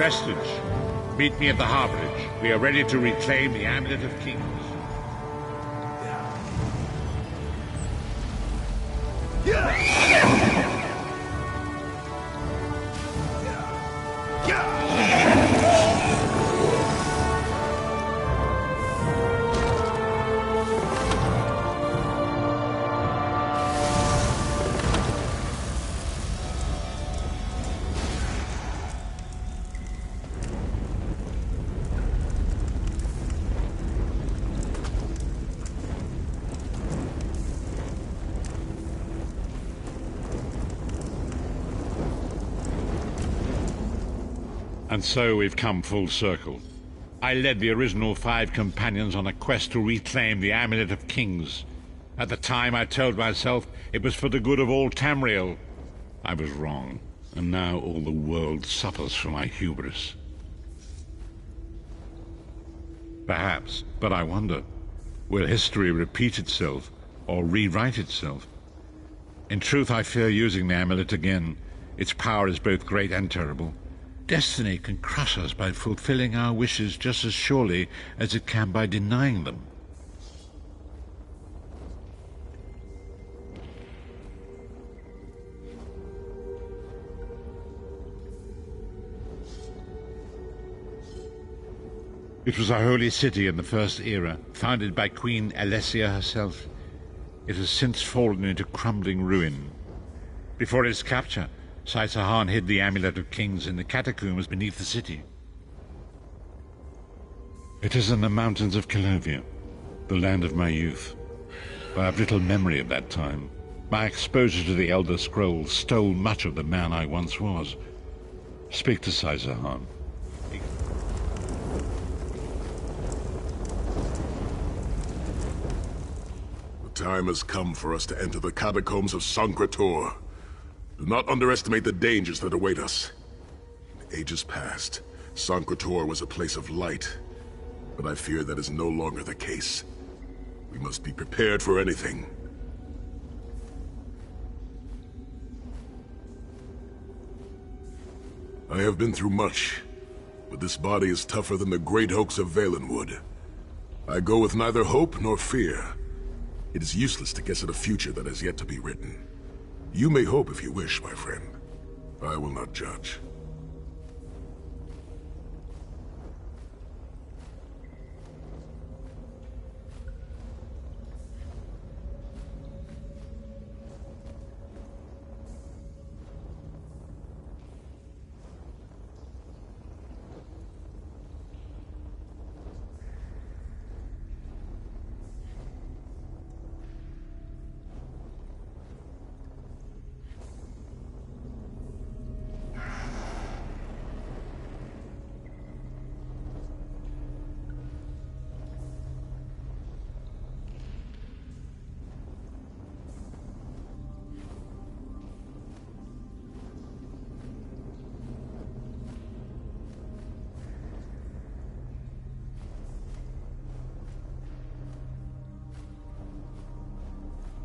vestige. Meet me at the harborage. We are ready to reclaim the Amulet of Kings. And so we've come full circle. I led the original 5 companions on a quest to reclaim the Amulet of Kings. At the time, I told myself it was for the good of all Tamriel. I was wrong, and now all the world suffers from my hubris. Perhaps, but I wonder, will history repeat itself, or rewrite itself? In truth, I fear using the amulet again. Its power is both great and terrible. Destiny can crush us by fulfilling our wishes just as surely as it can by denying them. It was a holy city in the First Era, founded by Queen Alessia herself. It has since fallen into crumbling ruin. Before its capture, Sahan hid the Amulet of Kings in the catacombs beneath the city. It is in the mountains of Calovia, the land of my youth. I have little memory of that time. My exposure to the Elder Scrolls stole much of the man I once was. Speak to Sahan. The time has come for us to enter the catacombs of Sancretor. Do not underestimate the dangers that await us. In ages past, Sancretor was a place of light, but I fear that is no longer the case. We must be prepared for anything. I have been through much, but this body is tougher than the great oaks of Valenwood. I go with neither hope nor fear. It is useless to guess at a future that has yet to be written. You may hope if you wish, my friend. I will not judge.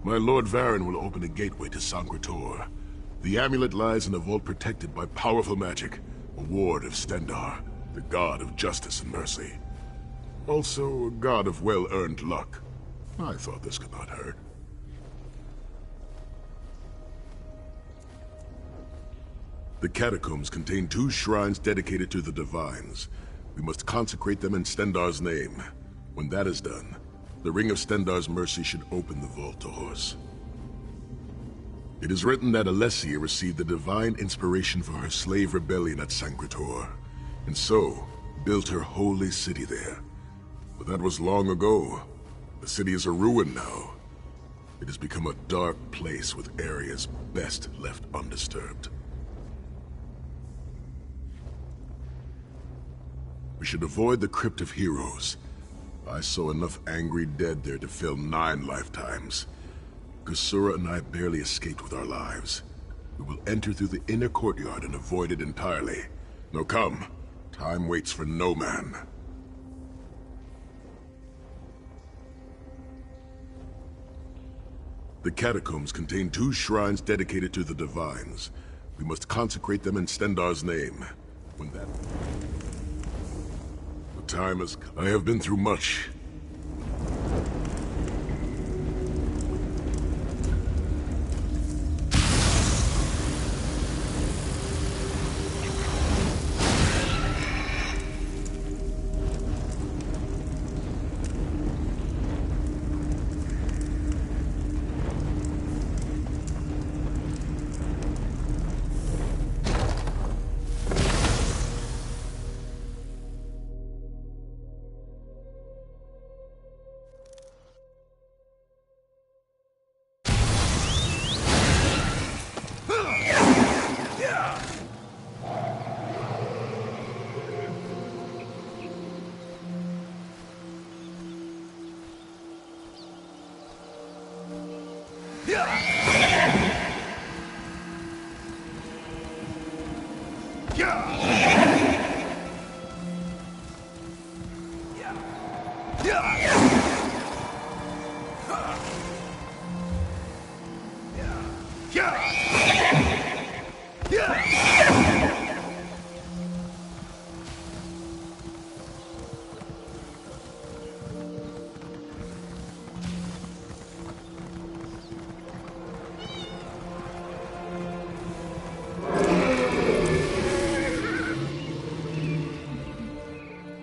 My Lord Varen will open a gateway to Sancretor. The amulet lies in a vault protected by powerful magic, a ward of Stendarr, the god of justice and mercy. Also, a god of well-earned luck. I thought this could not hurt. The catacombs contain 2 shrines dedicated to the Divines. We must consecrate them in Stendarr's name. When that is done, the Ring of Stendarr's Mercy should open the vault doors. It is written that Alessia received the divine inspiration for her slave rebellion at Sancretor, and so built her holy city there. But that was long ago. The city is a ruin now. It has become a dark place with areas best left undisturbed. We should avoid the Crypt of Heroes. I saw enough angry dead there to fill 9 lifetimes. Kusura and I barely escaped with our lives. We will enter through the inner courtyard and avoid it entirely. Now come, time waits for no man. The catacombs contain 2 shrines dedicated to the Divines. We must consecrate them in Stendarr's name. When that... time has come. I have been through much.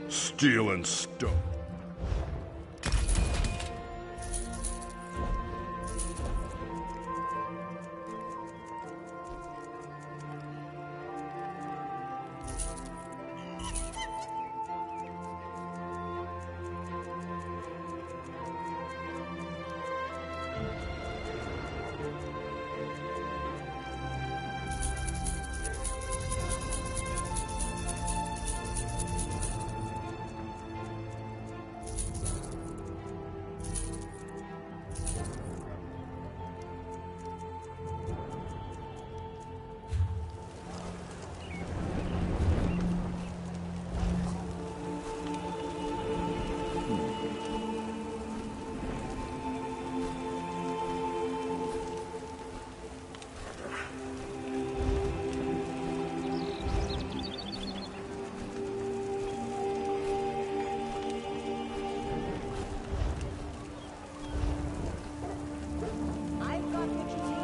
Steel and stone.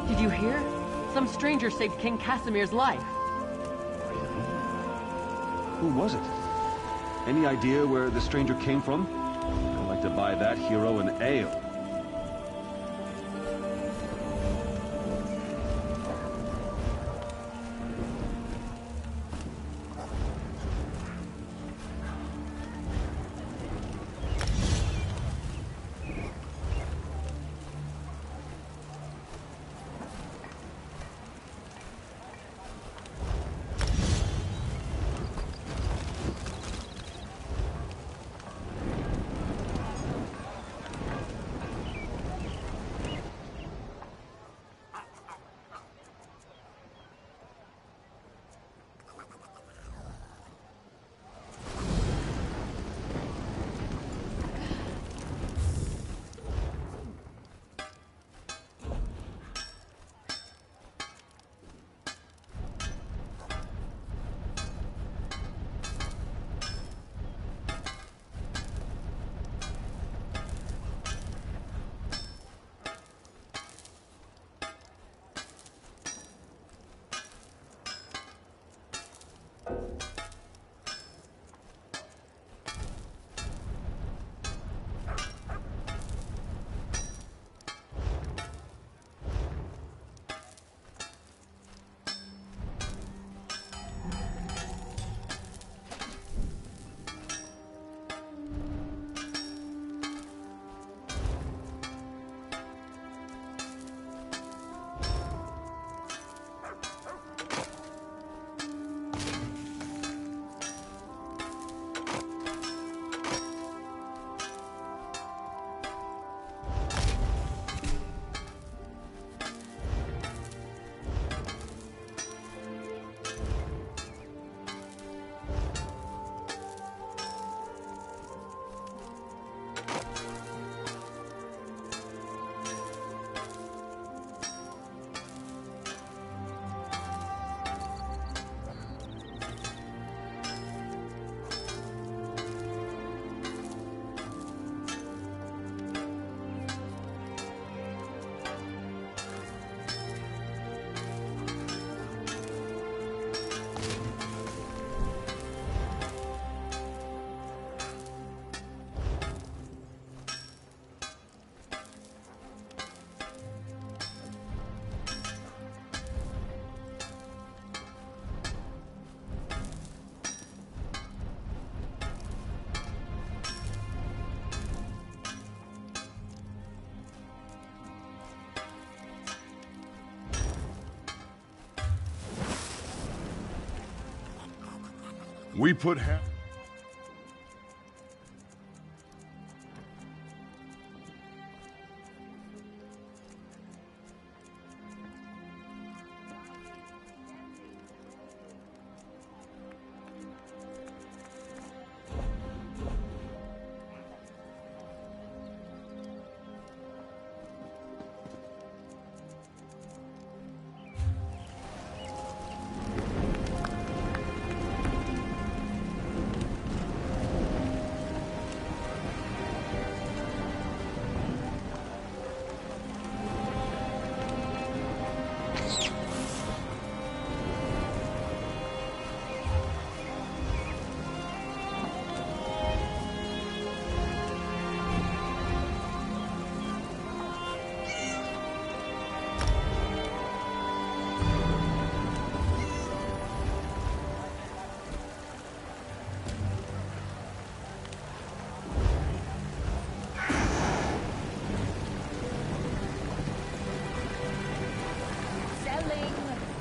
Did you hear? Some stranger saved King Casimir's life. Who was it? Any idea where the stranger came from? I'd like to buy that hero an ale. We put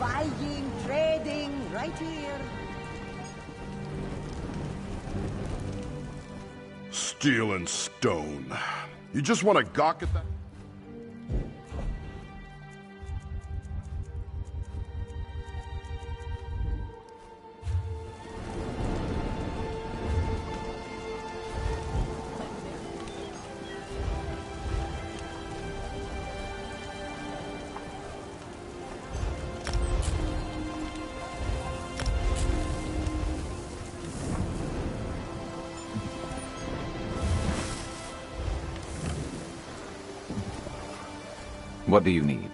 buying, trading, right here. steel and stone. You just want to gawk at that? What do you need?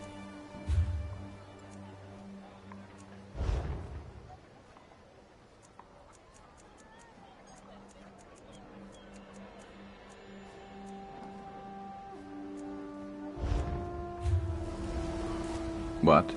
What?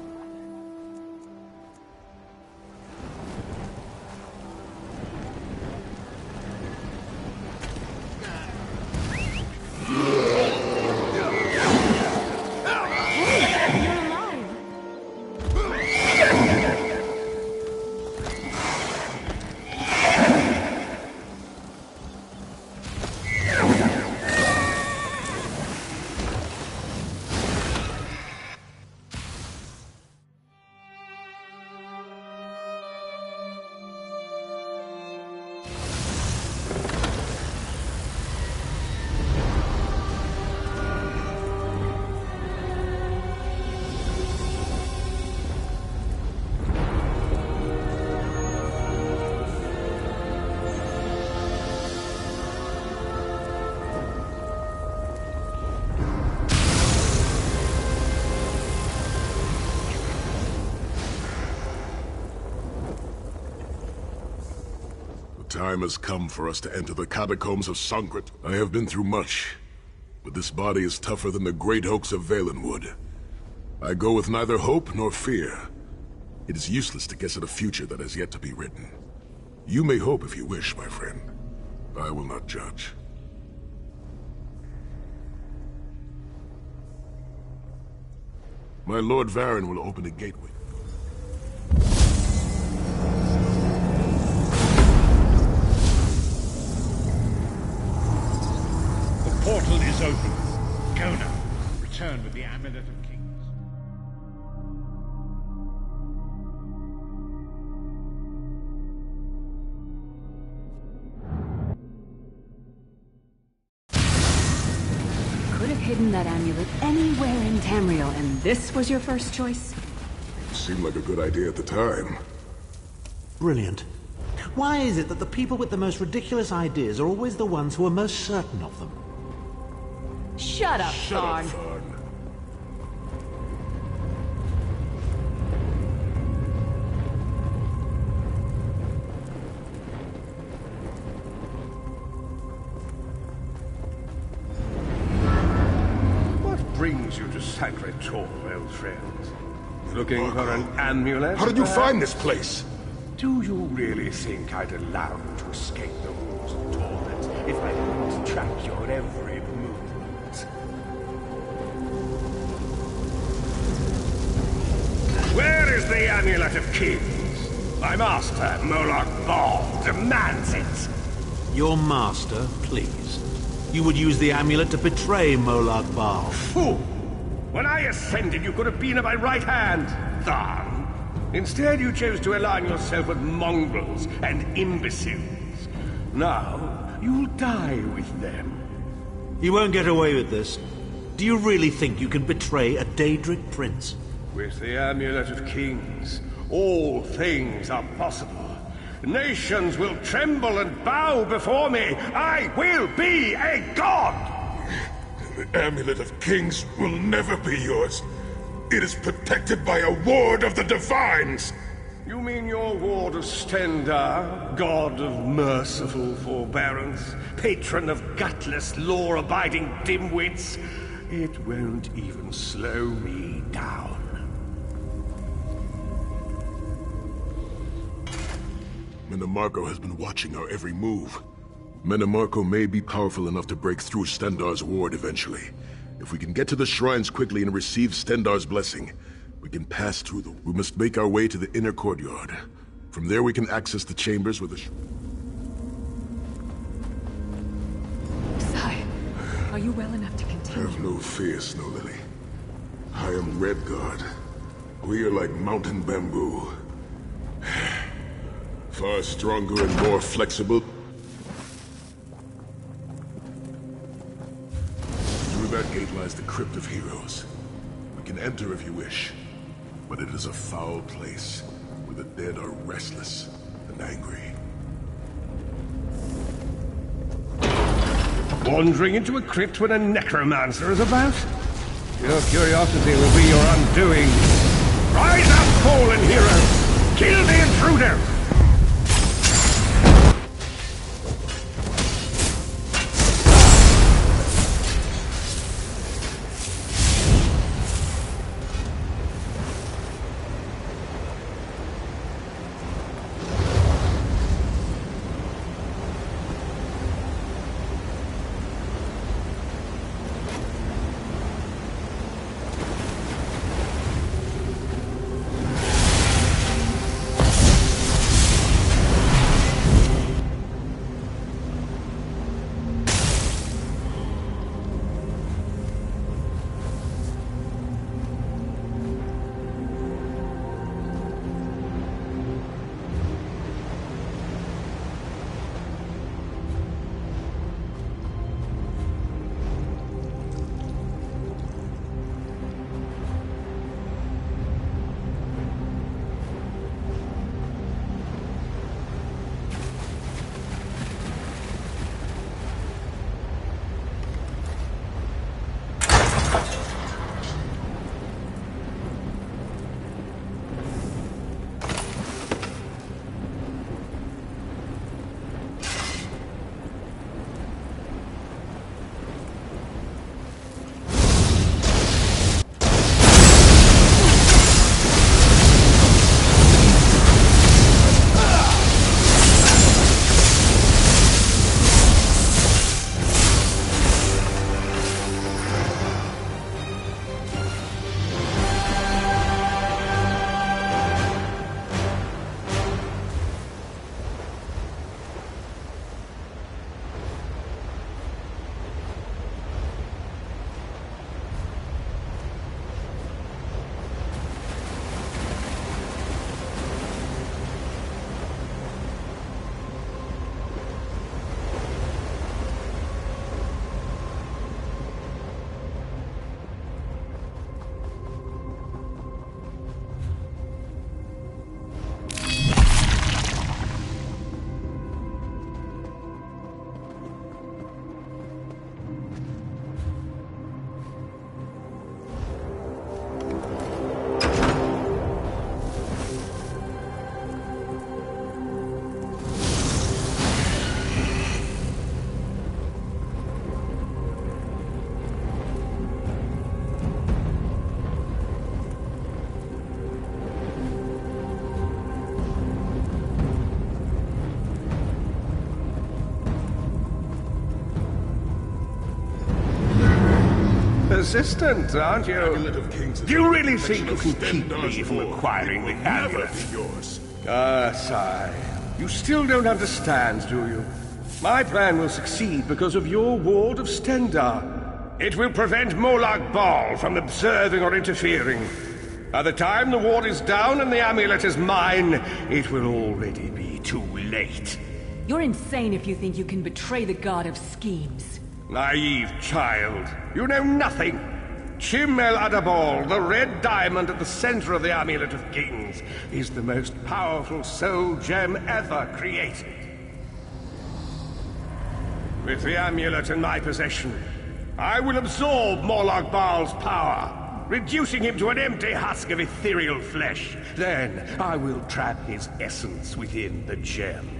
Time has come for us to enter the catacombs of Sankret. I have been through much, but this body is tougher than the great oaks of Valenwood. I go with neither hope nor fear. It is useless to guess at a future that has yet to be written. You may hope if you wish, my friend. I will not judge. My Lord Varen will open a gateway. The portal is open. Go now. Return with the Amulet of Kings. Could have hidden that amulet anywhere in Tamriel, and this was your first choice? It seemed like a good idea at the time. Brilliant. Why is it that the people with the most ridiculous ideas are always the ones who are most certain of them? Shut up, Thorn. What brings you to Sacred Tor, old friends? Looking for an amulet? How did you find this place? Do you really think I'd allow you to escape the rules of torment if I couldn't track your every movement? Where is the Amulet of Kings? My master, Moloch Ball, demands it. Your master, please. You would use the amulet to betray Molag Bal. Fool! When I ascended, you could have been at my right hand, Tharn. Instead, you chose to align yourself with mongrels and imbeciles. Now, you'll die with them. You won't get away with this. Do you really think you can betray a Daedric prince? With the Amulet of Kings, all things are possible. Nations will tremble and bow before me. I will be a god! The Amulet of Kings will never be yours. It is protected by a ward of the Divines! You mean your ward of Stendar, god of merciful forbearance, patron of gutless, law-abiding dimwits? It won't even slow me down. Menemarco has been watching our every move. Menemarco may be powerful enough to break through Stendar's ward eventually. If we can get to the shrines quickly and receive Stendar's blessing, we can pass through them. We must make our way to the inner courtyard. From there we can access the chambers with the Sai, are you well enough to continue? Have no fear, Snow Lily. I am Redguard. We are like mountain bamboo. Far stronger and more flexible. Through that gate lies the Crypt of Heroes. We can enter if you wish, but it is a foul place, where the dead are restless and angry. Wandering into a crypt when a necromancer is about? Your curiosity will be your undoing. Rise up, fallen heroes! Kill the intruder! Persistent, aren't you? Amulet of Kings is Do you really think you protection can of keep me Stendar's from ward. acquiring the It will never amulet? be yours. Ah, Sai. You still don't understand, do you? My plan will succeed because of your ward of Stendar. It will prevent Molag Bal from observing or interfering. By the time the ward is down and the amulet is mine, it will already be too late. You're insane if you think you can betray the god of schemes. Naive child. You know nothing. Chim El Adabal, the red diamond at the center of the Amulet of Kings, is the most powerful soul gem ever created. With the amulet in my possession, I will absorb Molag Bal's power, reducing him to an empty husk of ethereal flesh. Then I will trap his essence within the gem.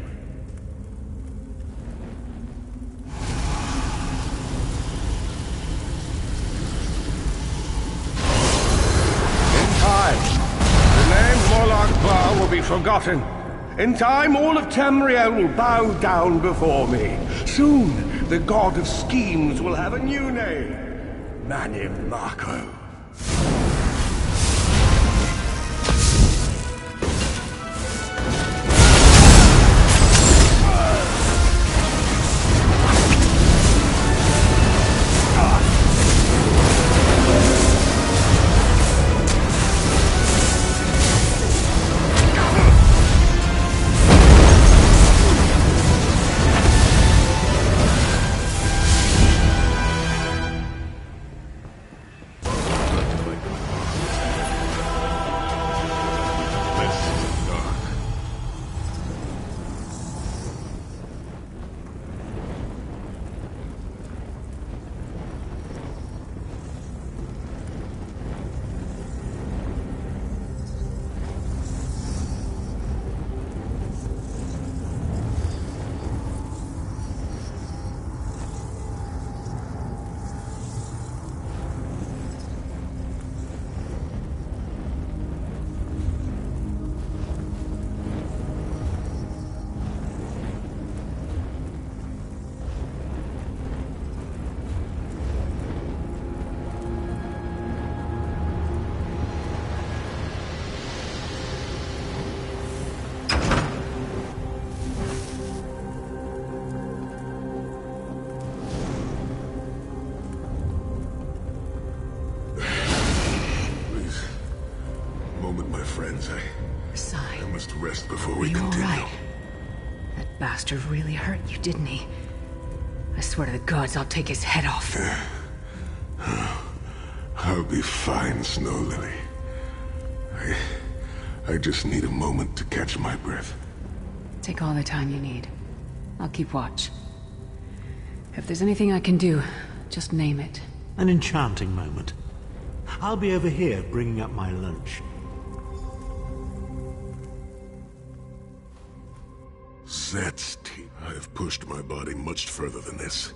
The name Molag Bal will be forgotten. In time, all of Tamriel will bow down before me. Soon, the god of schemes will have a new name. Manim Marco. I must rest before we Are you continue. all right? That bastard really hurt you, didn't he? I swear to the gods, I'll take his head off. I'll be fine, Snow Lily. I just need a moment to catch my breath. Take all the time you need. I'll keep watch. If there's anything I can do, just name it. An enchanting moment. I'll be over here bringing up my lunch. Set's teeth. I have pushed my body much further than this.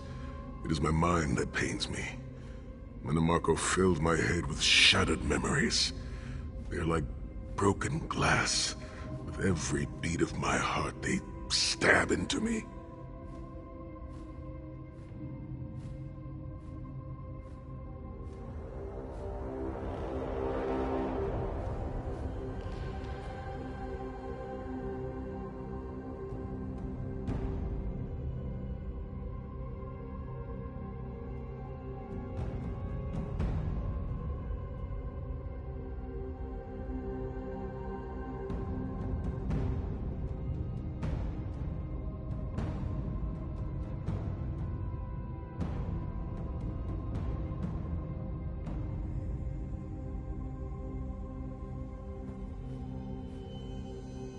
It is my mind that pains me. Manamarco filled my head with shattered memories. They're like broken glass. With every beat of my heart, they stab into me.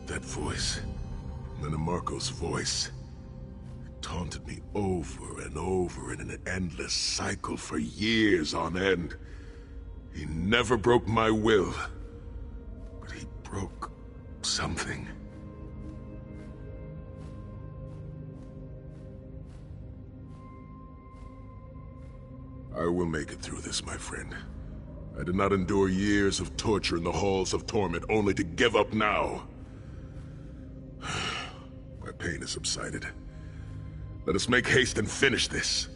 That voice, Manamarco's voice, it taunted me over and over in an endless cycle for years on end. He never broke my will, but he broke something. I will make it through this, my friend. I did not endure years of torture in the halls of torment only to give up now. My pain has subsided. Let us make haste and finish this.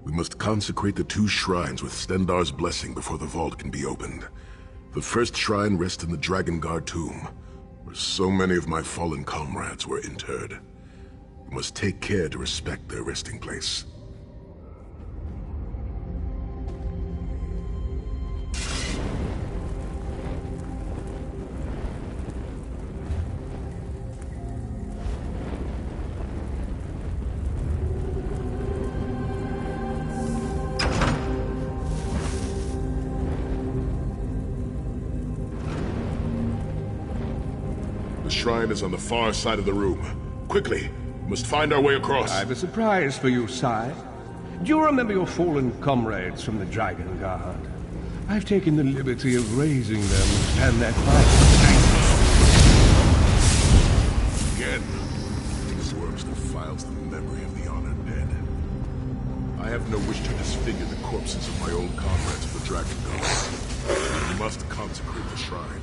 We must consecrate the 2 shrines with Stendarr's blessing before the vault can be opened. The first shrine rests in the Dragon Guard tomb, where so many of my fallen comrades were interred. We must take care to respect their resting place. The shrine is on the far side of the room. Quickly, we must find our way across. I've a surprise for you, Sai. Do you remember your fallen comrades from the Dragon Guard? I've taken the liberty of raising them to stand that fight. Again, these worms defiles the memory of the honored dead. I have no wish to disfigure the corpses of my old comrades of the Dragon Guard. We must consecrate the shrine.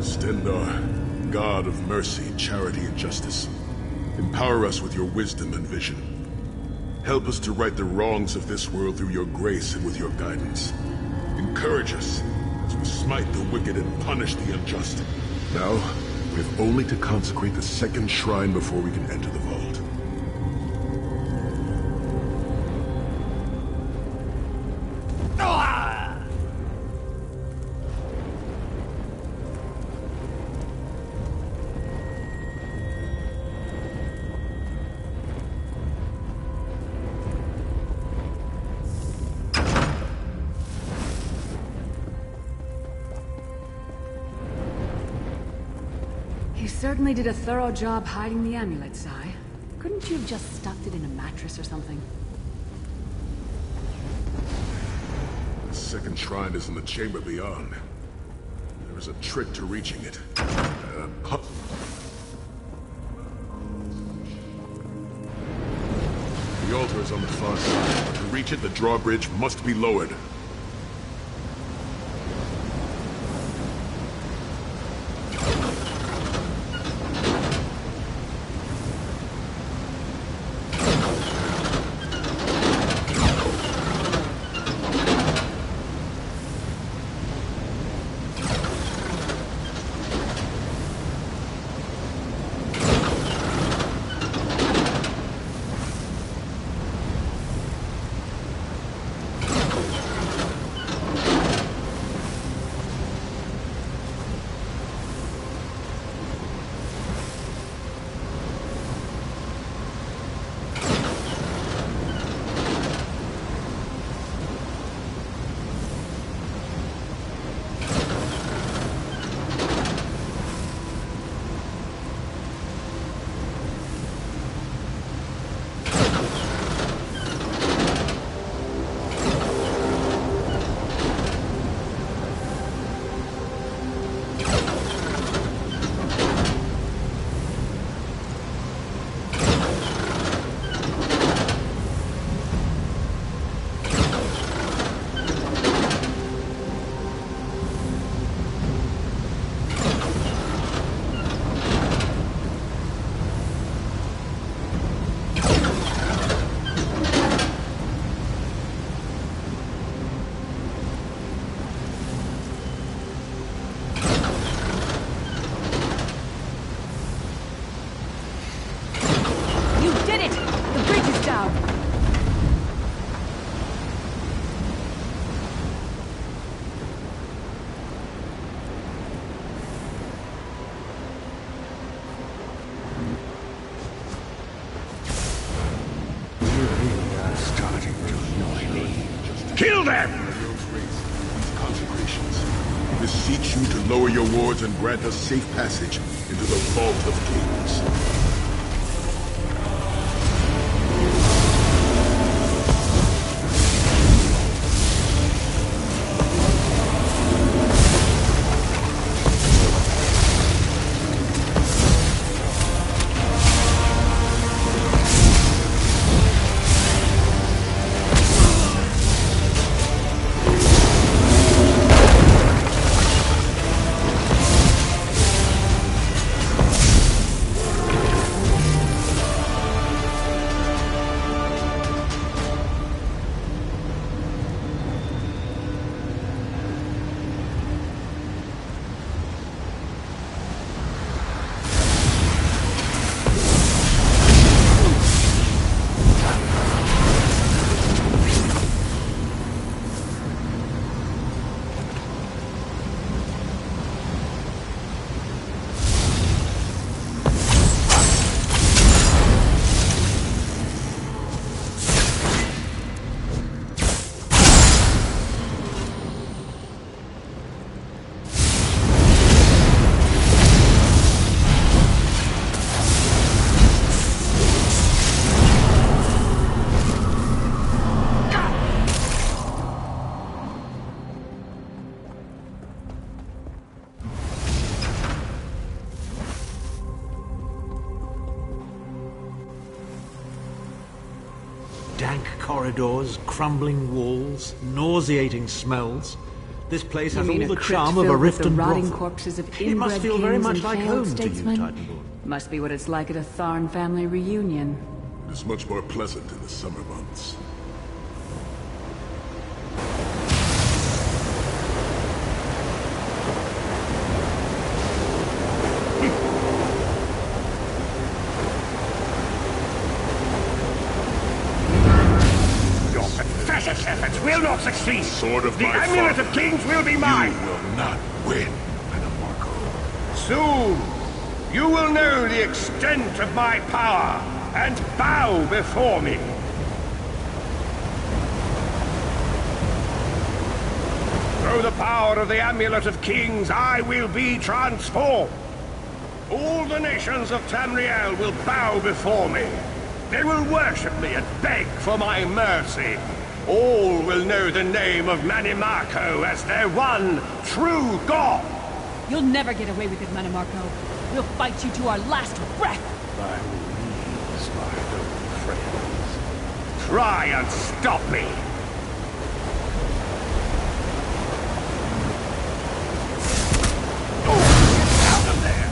Stendarr, God of mercy, charity, and justice, empower us with your wisdom and vision. Help us to right the wrongs of this world through your grace and with your guidance. Encourage us as we smite the wicked and punish the unjust. Now, we have only to consecrate the second shrine before we can enter the vault. You certainly did a thorough job hiding the amulet, Sai. Couldn't you have just stuffed it in a mattress or something? The second shrine is in the chamber beyond. There is a trick to reaching it. The altar is on the far side. To reach it, the drawbridge must be lowered. Kill them! These consecrations. We beseech you to lower your wards and grant us safe passage into the Vault of Kings. Dank corridors, crumbling walls, nauseating smells. This place has all the charm of a rift and rotting brothel. corpses of It must inbred feel very kings much and like failed home to you, statesmen. Titanborn. Must be what it's like at a Tharn family reunion. It is much more pleasant in the summer months. Your pathetic efforts will not succeed. Sword of the my Amulet father. of Kings will be mine. You will not win, Anamarco. Soon, you will know the extent of my power and bow before me. Through the power of the Amulet of Kings, I will be transformed. All the nations of Tamriel will bow before me. They will worship me and beg for my mercy. All will know the name of Manimarco as their one true god. You'll never get away with it, Manimarco. We'll fight you to our last breath. By these, my old friends. Try and stop me. Out of there!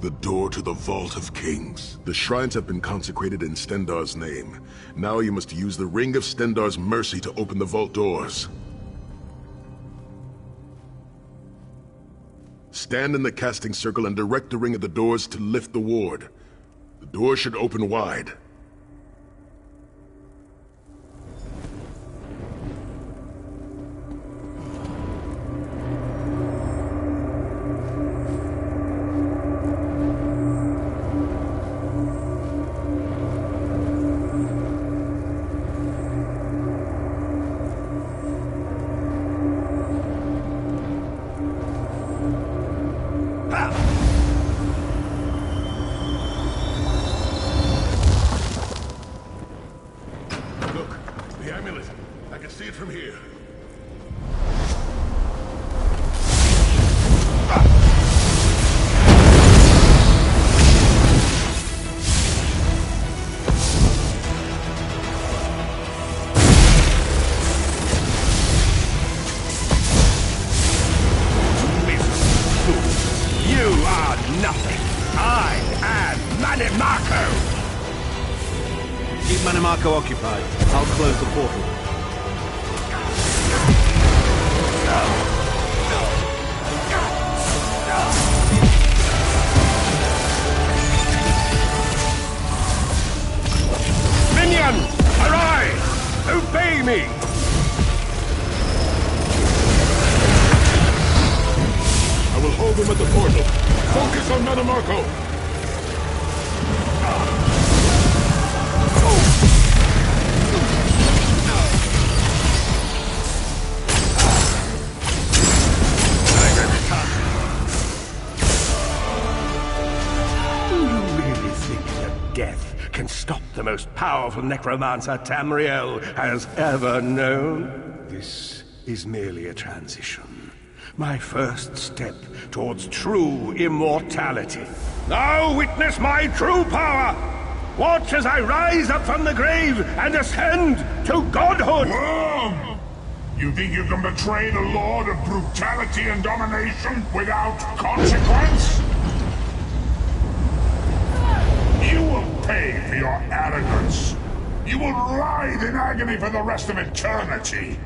The door to the Vault of Kings. The shrines have been consecrated in Stendarr's name. Now you must use the Ring of Stendarr's mercy to open the vault doors. Stand in the casting circle and direct the ring at the doors to lift the ward. The door should open wide. Occupied. I'll close the portal. Minions, arise! Obey me! I will hold them at the portal. Focus on Metamarco! Death can stop the most powerful necromancer Tamriel has ever known. This is merely a transition. My first step towards true immortality. Now witness my true power! Watch as I rise up from the grave and ascend to godhood! Worm! You think you can betray the Lord of Brutality and Domination without consequence? You will pay for your arrogance. You will writhe in agony for the rest of eternity.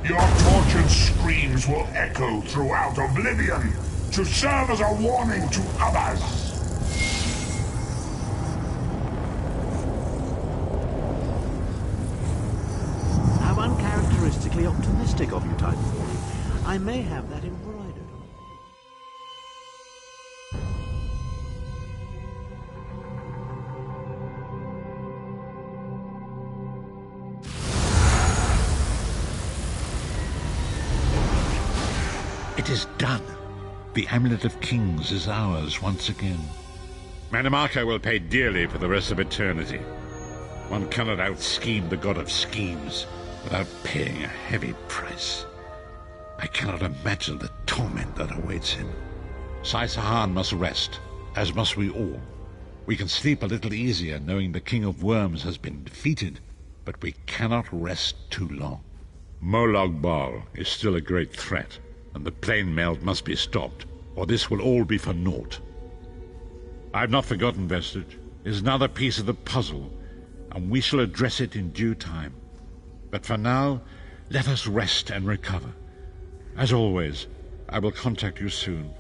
Your tortured screams will echo throughout oblivion to serve as a warning to others. How uncharacteristically optimistic of you, Titanfall. I may have that embroidered. It is done. The Amulet of Kings is ours once again. Manamarco will pay dearly for the rest of eternity. One cannot out-scheme the god of schemes without paying a heavy price. I cannot imagine the torment that awaits him. Sai Sahan must rest, as must we all. We can sleep a little easier knowing the King of Worms has been defeated, but we cannot rest too long. Molag Bal is still a great threat, and the plane meld must be stopped, or this will all be for naught. I've not forgotten Vestige. It is another piece of the puzzle, and we shall address it in due time. But for now, let us rest and recover. As always, I will contact you soon.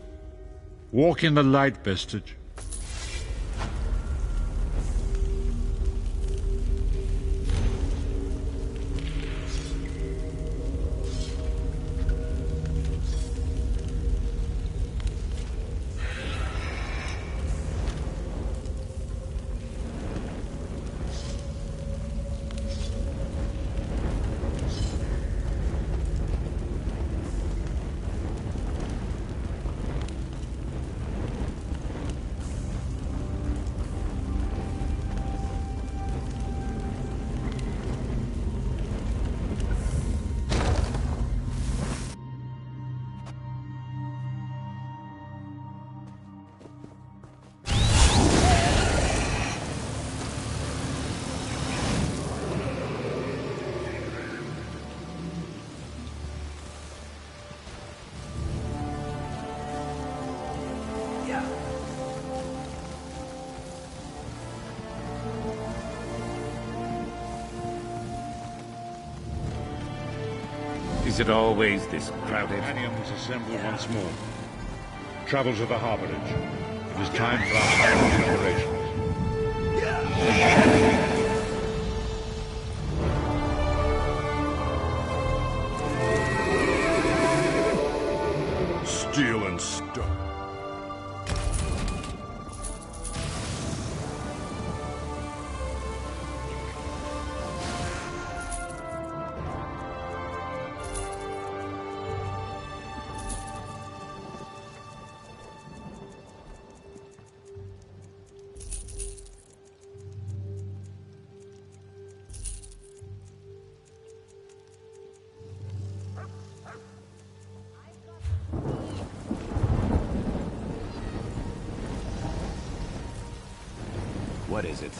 Walk in the light, Vestige. Is it always this crowded? Companions assemble once more. Travel to the harborage. It is time for our final operations. Steel and stone. What is it?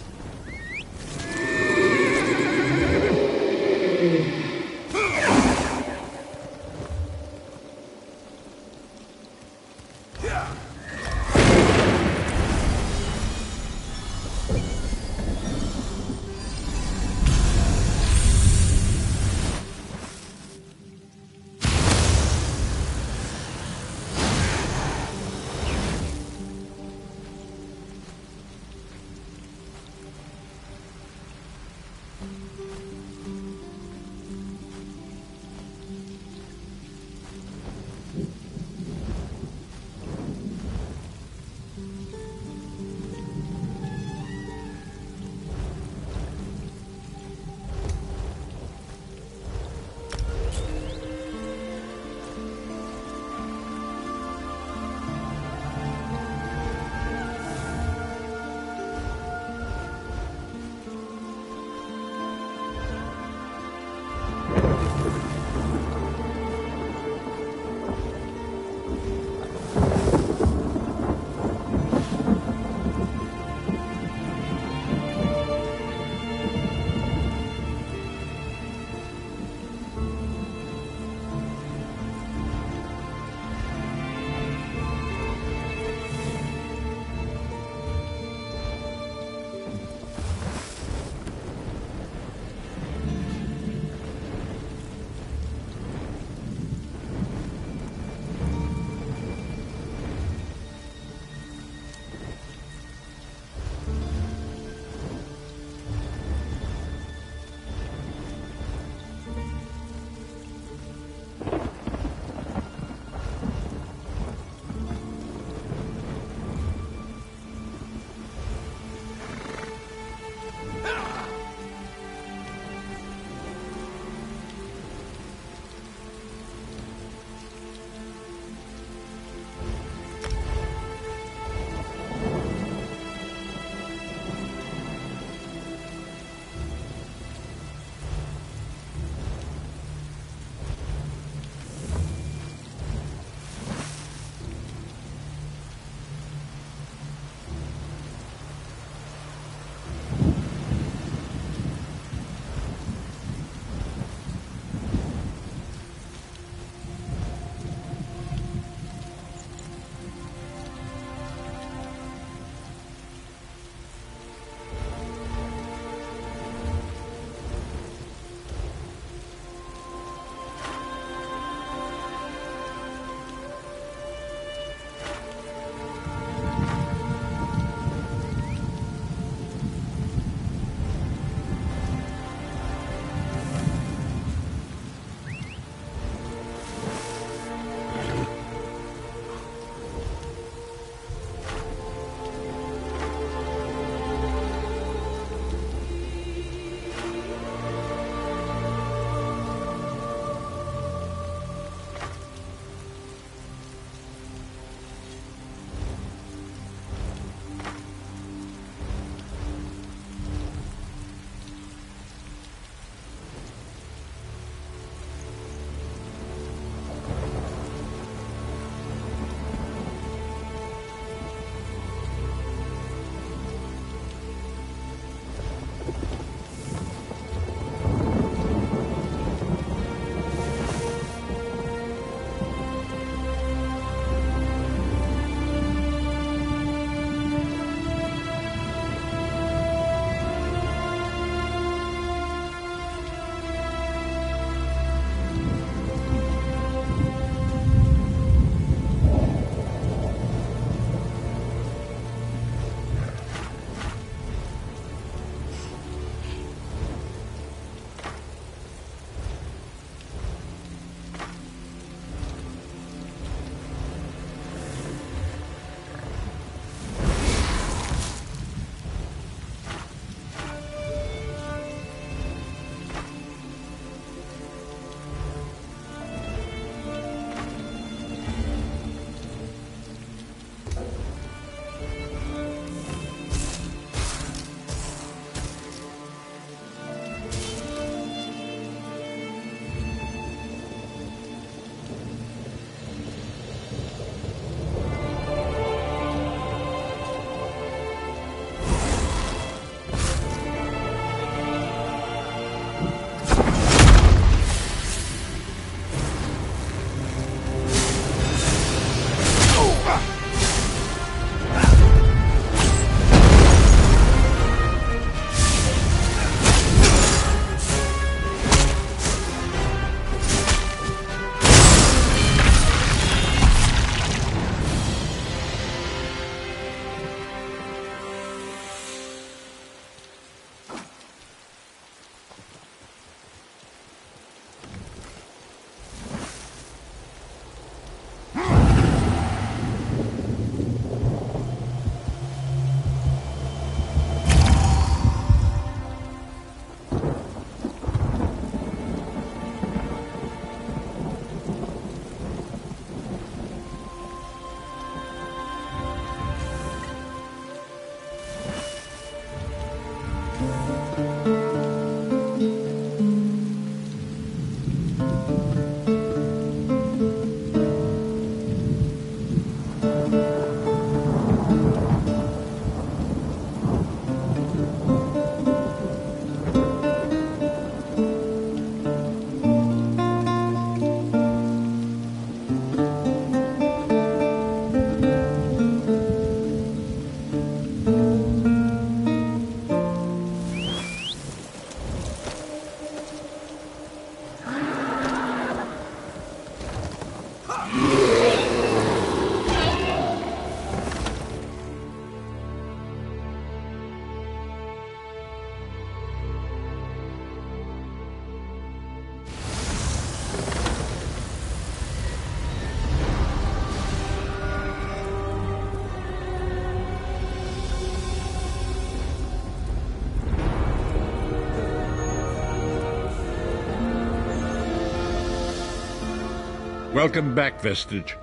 Welcome back, Vestige.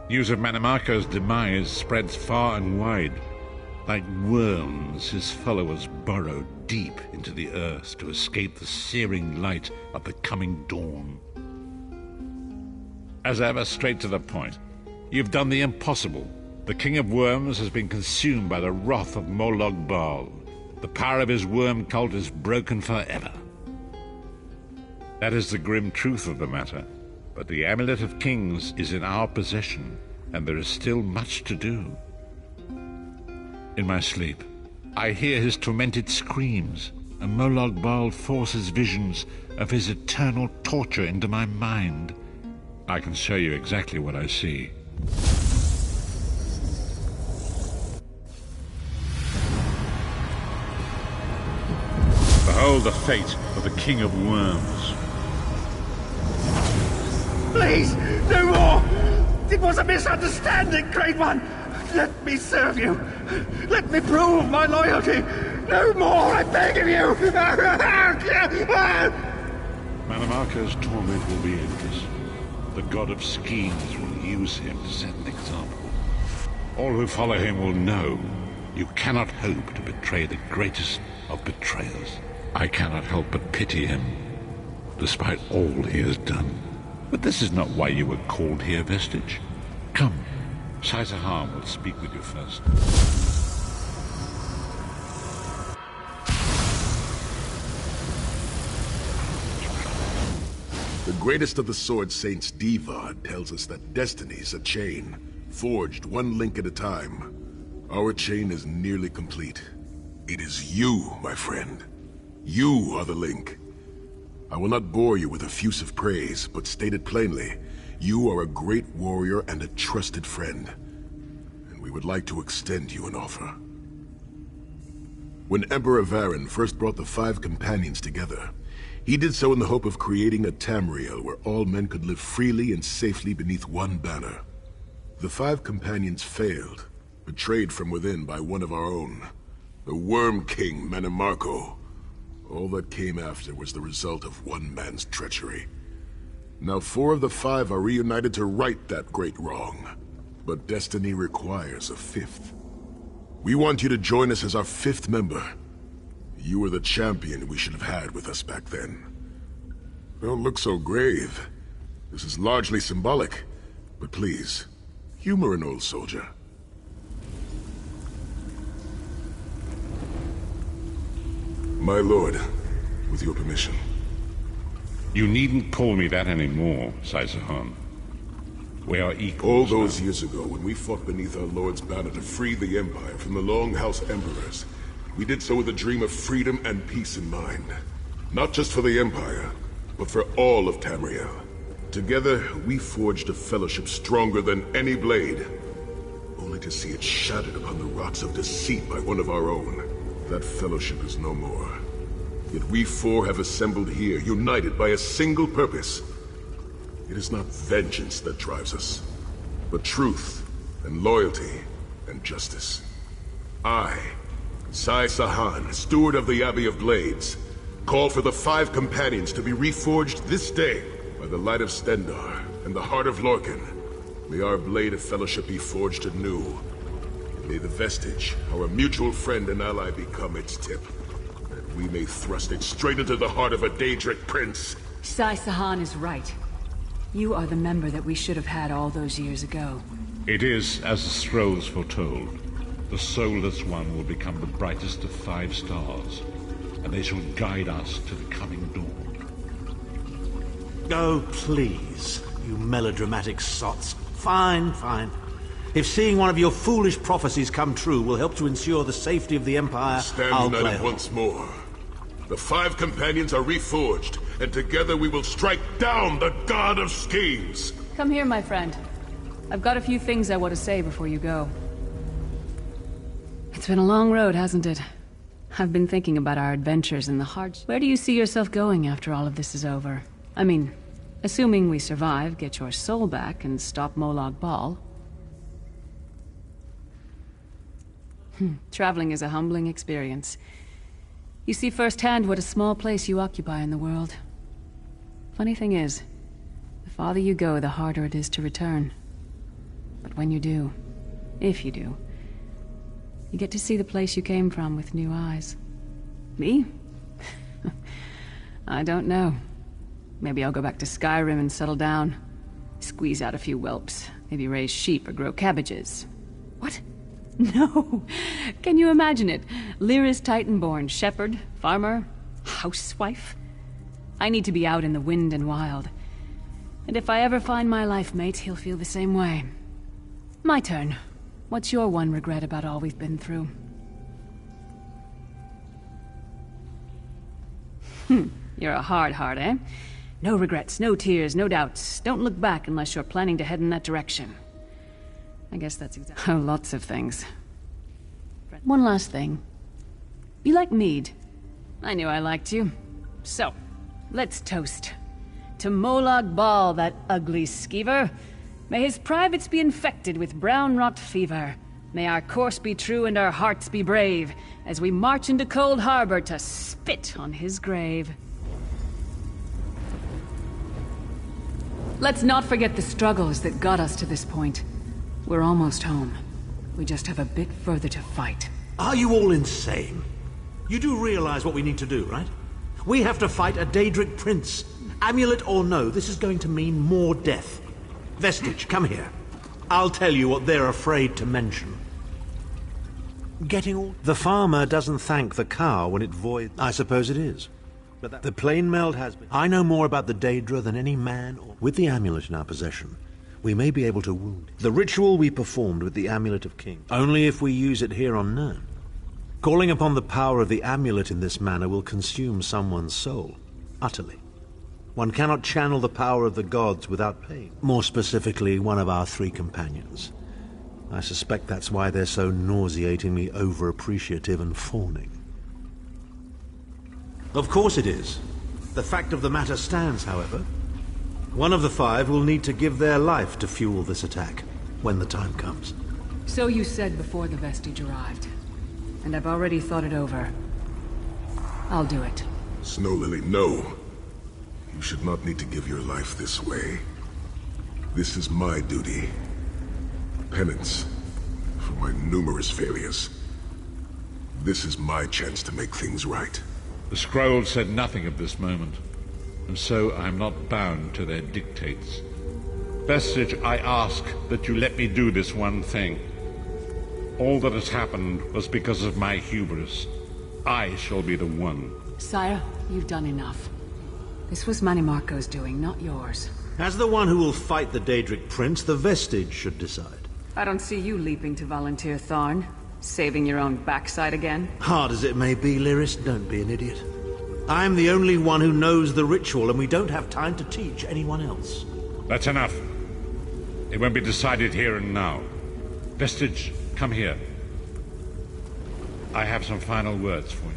News of Manimarco's demise spreads far and wide. Like worms, his followers burrow deep into the earth to escape the searing light of the coming dawn. As ever, straight to the point. You've done the impossible. The King of Worms has been consumed by the wrath of Molog Bal. The power of his worm cult is broken forever. That is the grim truth of the matter. But the Amulet of Kings is in our possession, and there is still much to do. In my sleep, I hear his tormented screams, and Molog Bal forces visions of his eternal torture into my mind. I can show you exactly what I see. Behold the fate of the King of Worms. Please, no more! It was a misunderstanding, Great One! Let me serve you! Let me prove my loyalty! No more, I beg of you! Manimarco's torment will be endless. The god of schemes will use him to set an example. All who follow him will know you cannot hope to betray the greatest of betrayers. I cannot help but pity him, despite all he has done. But this is not why you were called here, Vestige. Come, Shai-Sahan will speak with you first. The greatest of the Sword Saints, Divad, tells us that destiny is a chain, forged one link at a time. Our chain is nearly complete. It is you, my friend. You are the link. I will not bore you with effusive praise, but state it plainly, you are a great warrior and a trusted friend, and we would like to extend you an offer. When Emperor Varen first brought the 5 companions together, he did so in the hope of creating a Tamriel where all men could live freely and safely beneath one banner. The 5 companions failed, betrayed from within by one of our own, the Worm King Manimarco. All that came after was the result of one man's treachery. Now 4 of the 5 are reunited to right that great wrong. But destiny requires a 5th. We want you to join us as our 5th member. You were the champion we should have had with us back then. Don't look so grave. This is largely symbolic. But please, humor an old soldier. My lord, with your permission. You needn't call me that anymore, Shai-Sahan. We are equals. All those years ago, when we fought beneath our lord's banner to free the Empire from the Longhouse Emperors, we did so with a dream of freedom and peace in mind. Not just for the Empire, but for all of Tamriel. Together, we forged a fellowship stronger than any blade, only to see it shattered upon the rocks of deceit by one of our own. That fellowship is no more. Yet we 4 have assembled here, united by a single purpose. It is not vengeance that drives us, but truth and loyalty and justice. I, Shai-Sahan, steward of the Abbey of Blades, call for the 5 companions to be reforged this day by the light of Stendarr and the heart of Lorkhan. May our blade of fellowship be forged anew. May the Vestige, our mutual friend and ally, become its tip, and we may thrust it straight into the heart of a Daedric prince. Shai-Sahan is right. You are the member that we should have had all those years ago. It is as the scrolls foretold. The soulless one will become the brightest of 5 stars, and they shall guide us to the coming dawn. Oh, please, you melodramatic sots. Fine, fine. If seeing one of your foolish prophecies come true will help to ensure the safety of the Empire, I'll play united once more. The 5 companions are reforged, and together we will strike down the God of Schemes. Come here, my friend. I've got a few things I want to say before you go. It's been a long road, hasn't it? I've been thinking about our adventures and the hardships. Where do you see yourself going after all of this is over? I mean, assuming we survive, get your soul back, and stop Molag Bal. Traveling is a humbling experience. You see firsthand what a small place you occupy in the world. Funny thing is, the farther you go, the harder it is to return. But when you do, if you do, you get to see the place you came from with new eyes. Me? I don't know. Maybe I'll go back to Skyrim and settle down. Squeeze out a few whelps. Maybe raise sheep or grow cabbages. What? No! Can you imagine it? Lyris Titanborn, shepherd, farmer, housewife? I need to be out in the wind and wild. And if I ever find my life mate, he'll feel the same way. My turn. What's your one regret about all we've been through? You're a hard heart, eh? No regrets, no tears, no doubts. Don't look back unless you're planning to head in that direction. I guess that's exactly... Oh, lots of things. One last thing. You like mead? I knew I liked you. So, let's toast. To Molag Bal, that ugly skeever. May his privates be infected with brown rot fever. May our course be true and our hearts be brave, as we march into Cold Harbor to spit on his grave. Let's not forget the struggles that got us to this point. We're almost home. We just have a bit further to fight. Are you all insane? You do realize what we need to do, right? We have to fight a Daedric prince. Amulet or no, this is going to mean more death. Vestige, come here. I'll tell you what they're afraid to mention. Getting all... The farmer doesn't thank the cow when it voids... I suppose it is. But the plane meld has been... I know more about the Daedra than any man or... With the amulet in our possession, we may be able to wound him. The ritual we performed with the Amulet of Kings, only if we use it here on Nirn. Calling upon the power of the amulet in this manner will consume someone's soul, utterly. One cannot channel the power of the gods without pain. More specifically, one of our three companions. I suspect that's why they're so nauseatingly over-appreciative and fawning. Of course it is. The fact of the matter stands, however. One of the five will need to give their life to fuel this attack, when the time comes. So you said before the Vestige arrived. And I've already thought it over. I'll do it. Snow Lily, no. You should not need to give your life this way. This is my duty. Penance for my numerous failures. This is my chance to make things right. The scroll said nothing of this moment, and so I am not bound to their dictates. Vestige, I ask that you let me do this one thing. All that has happened was because of my hubris. I shall be the one. Sire, you've done enough. This was Manimarco's doing, not yours. As the one who will fight the Daedric Prince, the Vestige should decide. I don't see you leaping to volunteer, Tharn. Saving your own backside again. Hard as it may be, Lyris, don't be an idiot. I'm the only one who knows the ritual, and we don't have time to teach anyone else. That's enough. It won't be decided here and now. Vestige, come here. I have some final words for you.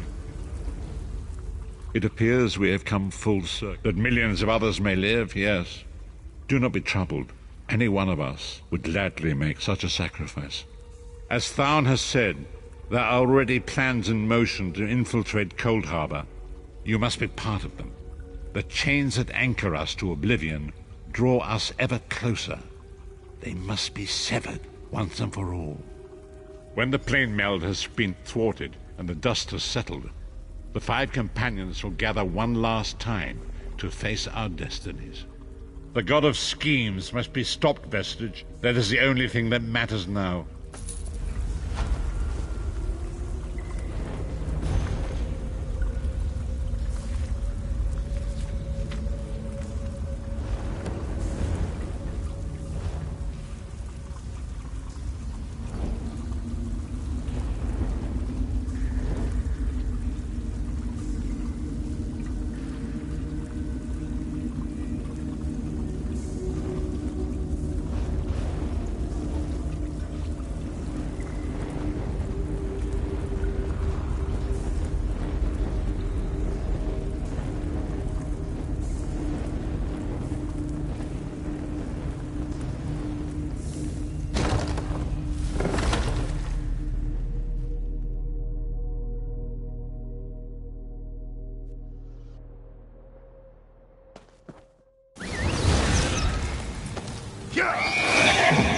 It appears we have come full circle. That millions of others may live, yes. Do not be troubled. Any one of us would gladly make such a sacrifice. As Tharn has said, there are already plans in motion to infiltrate Cold Harbor. You must be part of them. The chains that anchor us to oblivion draw us ever closer. They must be severed once and for all. When the plane meld has been thwarted and the dust has settled, the five companions will gather one last time to face our destinies. The god of schemes must be stopped, Vestige. That is the only thing that matters now. Yeah!